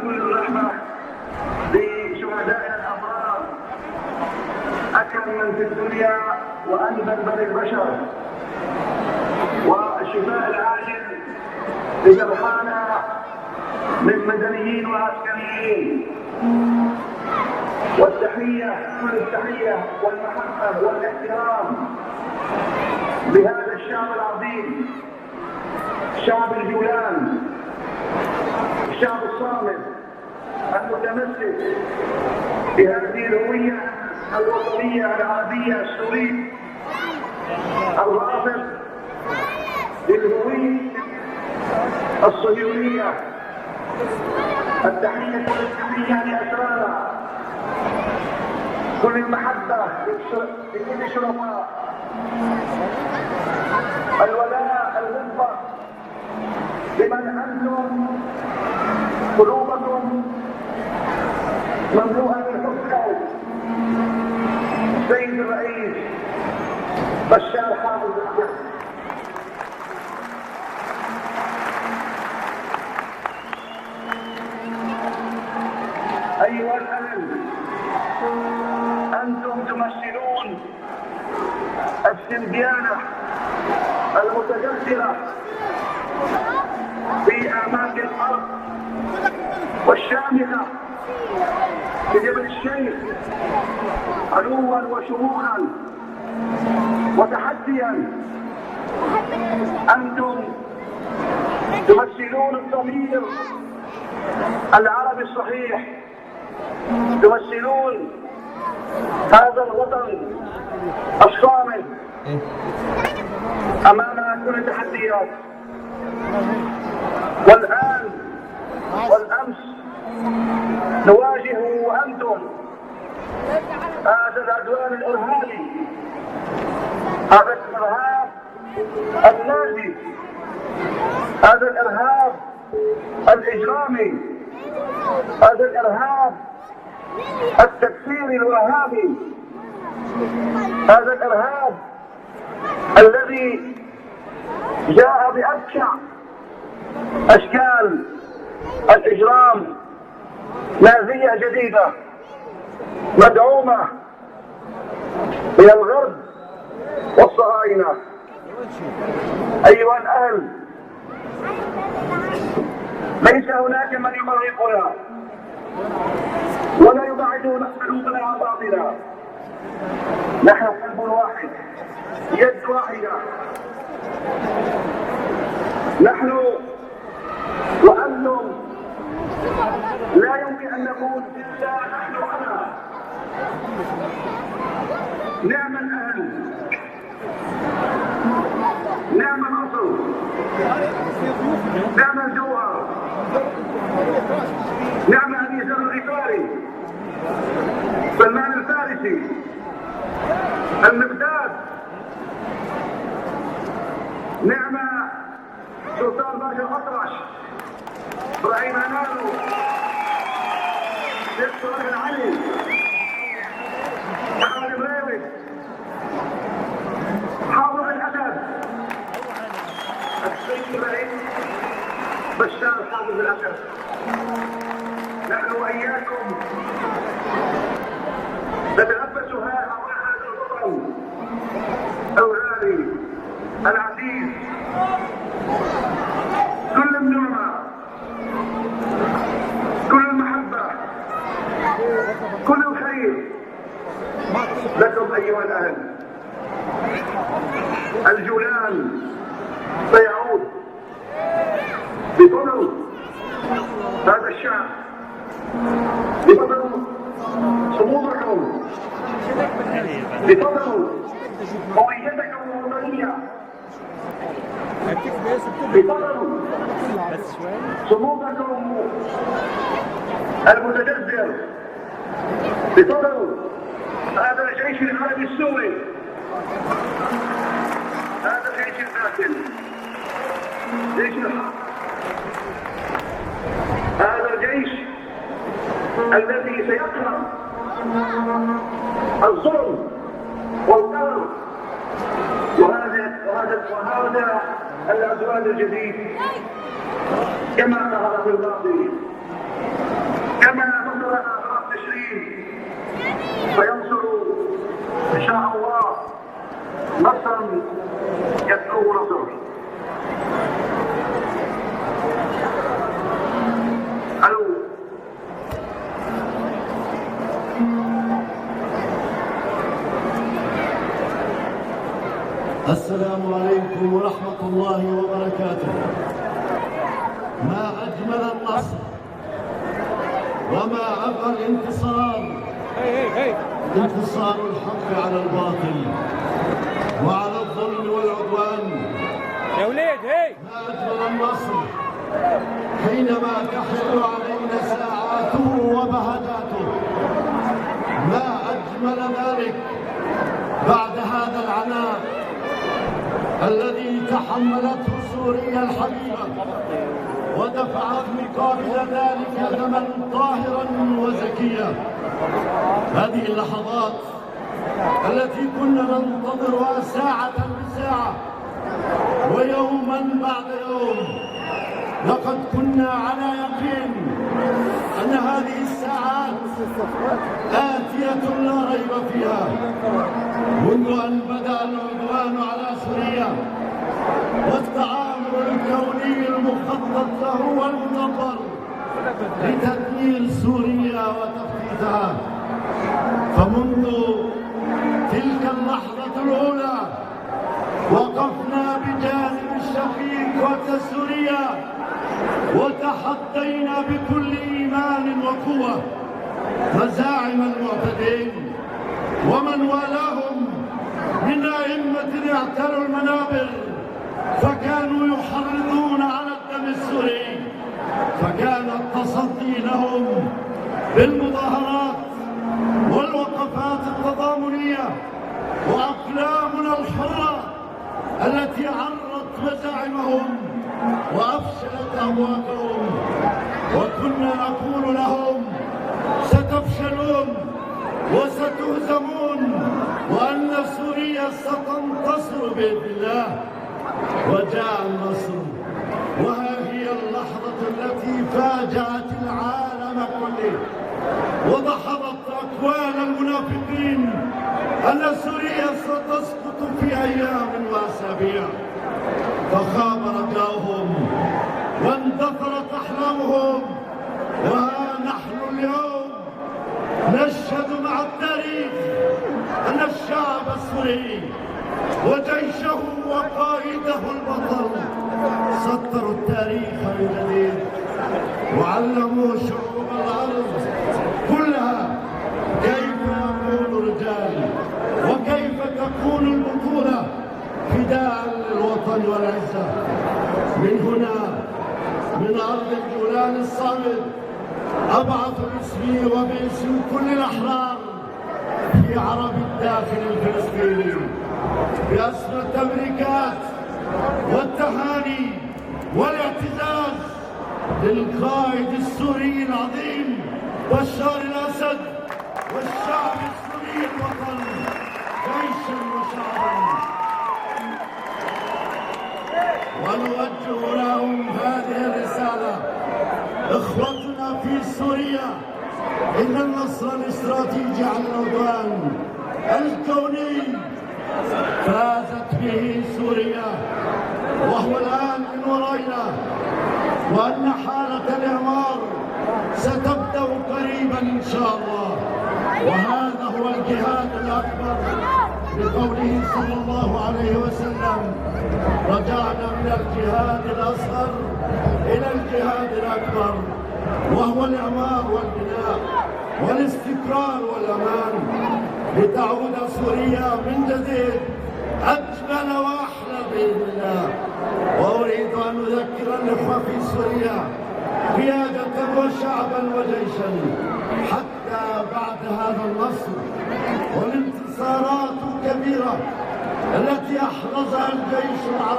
ننشر الرحمة لشهدائنا الأبرار أكرم في الدنيا وأنبل بني البشر، والشفاء العاجل لجرحانا من مدنيين وعسكريين، والتحية كل التحية والمحبة والاحترام بهذا الشعب العظيم، شعب الجولان، الشعب الصامد المتمسك بهذه الهوية الوطنية العربية السورية، الرافض للهوية الصهيونية. التحية والتحية لأسرارنا، كل المحبة لكل شرفاء، الولاء المطلق لمن أنتم قلوبكم مملوءة بالحب. السيد الرئيس بشار حافظ الأحمد. أيها الأهل، أنتم تمثلون السنديانة المتجذرة في أعماق الأرض والشامخة في جبل الشيخ، علوا وشموخا وتحديا. أنتم تمثلون الضمير العربي الصحيح، تمثلون هذا الوطن الصامد أمام كل التحديات. والآن والأمس نواجه وأنتم هذا العدوان الإرهابي، هذا الإرهاب النازي، هذا الإرهاب الإجرامي، هذا الإرهاب التكفيري الوهابي، هذا الإرهاب الذي جاء بأبشع أشكال الإجرام، نازية جديدة مدعومة من الغرب والصهاينة. أيها الأهل، ليس هناك من يمرقنا ولا يبعدون قلوبنا عن بعضنا. نحن قلب واحد، يد واحدة. نحن وأنتم لا يمكن أن نقول إلا نحن أنا. نعم الأهل، نعم الأصل، نعم الجوهر، نعم أبي ذر الغفاري، سلمان الفارسي، المقداد، نعم سلطان باشا الأطرش، إبراهيم هنالو، شيخ صالح العلي، محمد الريوي، حافظ الأسد، السيد الرئيس بشار حافظ الأسد. نحن وإياكم نتنفس هذا الوطن الغالي العزيز، كل النعمة، كل المحبة، كل الخير لكم أيها الأهل. الجولان سيعود بفضل هذا الشعب، بفضل صمودكم، بفضل هويتكم الوطنية، بفضل صمودكم المتجذر، بفضل هذا الجيش العربي السوري، هذا الجيش القاتل، جيش الحق، هذا الجيش الذي سيقهر الظلم والقهر، وهذا العدوان الجديد كما ظهر في الماضي. السلام عليكم ورحمة الله وبركاته. ما أجمل النصر وما أبقى الانتصار، انتصار الحق على الباطل وعلى الظلم والعدوان. يا وليد ما أجمل النصر حينما تحل علينا ساعاته وبهجاته. ما أجمل ذلك بعد هذا العناء الذي تحملته سوريا الحبيبة ودفعت مقابل ذلك ثمنا طاهرا وزكيا. هذه اللحظات التي كنا ننتظرها ساعة بساعة ويوما بعد يوم، لقد كنا على يقين أن هذه الساعات آتية لا ريب فيها. منذ أن بدأ العدوان على سوريا والتآمر الكوني المخطط له والمدبر لتدمير سوريا وتفتيتها، فمنذ تلك اللحظة الأولى وقفنا بجانب الشقيق وقت سوريا وتحدينا بكل إيمان وقوة مزاعم المعتدين ومن والاهم من أئمة اعتلوا المنابر فكانوا يحرضون على الدم السوري، فكان التصدي لهم بالمظاهرات والوقفات التضامنية وأقلامنا الحرة التي عرت مزاعمهم وأفشلت أمواقهم. وكنا نقول لهم ستفشلون وستهزمون وأن سوريا ستنتصر بإذن الله. وجاء النصر، وها هي اللحظة التي فاجأت العالم كله وضحضت أقوال المنافقين أن سوريا ستسقط في أيام وأسابيع، فخاب رجاؤهم واندثرت أحلامهم. وها نحن اليوم نشهد مع التاريخ أن الشعب السوري وجيشه وقائده البطل سطروا التاريخ من جديد وعلموا شعوب الأرض كلها كيف يكون الرجال وكيف تكون البطولة فداء للوطن والعزة. من هنا من أرض الجولان الصامد أبعث باسمي وباسم كل الأحرار في عرب الداخل الفلسطيني بأسمى التبريكات والتهاني والاعتزاز للقائد السوري العظيم بشار الأسد والشعب السوري الوطن جيشا وشعبا، ونوجه لهم هذه الرسالة: إخوتنا في سوريا، إن النصر الاستراتيجي على العدوان الكوني فازت به سوريا وهو الآن من ورائنا، وأن حالة الإعمار ستبدأ قريبا إن شاء الله. وهذا هو الجهاد الأكبر لقوله صلى الله عليه وسلم: رجعنا من الجهاد الأصغر إلى الجهاد الأكبر، وهو الإعمار والبناء والاستقرار والأمان، لتعود سوريا من جديد أجمل وأحلى بإذن الله. وأريد أن أذكر الإخوة في سوريا قيادة وشعبا وجيشا حتى بعد هذا النصر والانتصارات الكبيرة التي أحرزها الجيش العربي